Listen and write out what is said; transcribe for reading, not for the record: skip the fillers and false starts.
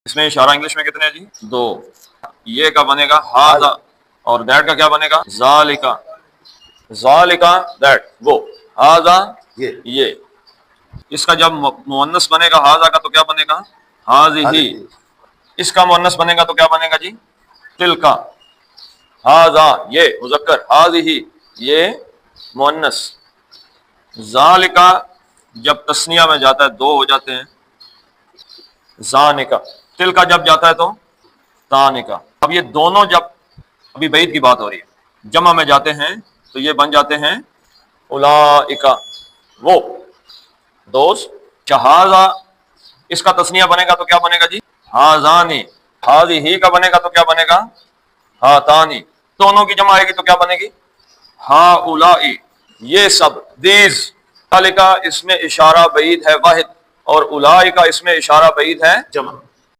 इसमें इशारा इंग्लिश में कितने हैं जी? 2। ये का बनेगा हाजा, और दैट का क्या बनेगा? ज़ालिका। ज़ालिका दैट, वो। हाजा ये। इसका जब मुअन्नस बनेगा हाजा का तो क्या बनेगा? हाज़िही। इसका मुअन्नस बनेगा तो क्या बनेगा जी? तिलका। हाजा ये मुज़क्कर, हाज़िही ये मुअन्नस। ज़ालिका जब तस्निया में जाता है 2 हो जाते हैं, ज़ानिका। तिलका जब जाता है तो तानिका। अब ये दोनों जब, अभी बैद की बात हो रही है, जमा में जाते हैं तो ये बन जाते हैं उलाइका, वो दोस्त। हाजा इसका तस्निया बनेगा तो क्या बनेगा जी? हाजानी। हाज़िही का बनेगा तो क्या बनेगा? हातानी। दोनों की जमा आएगी तो क्या बनेगी? हाउलाई, ये सब। दीज। तालिका इसमें इशारा बईद है वाहिद, और उलाई का इसमें इशारा बईद है जमा।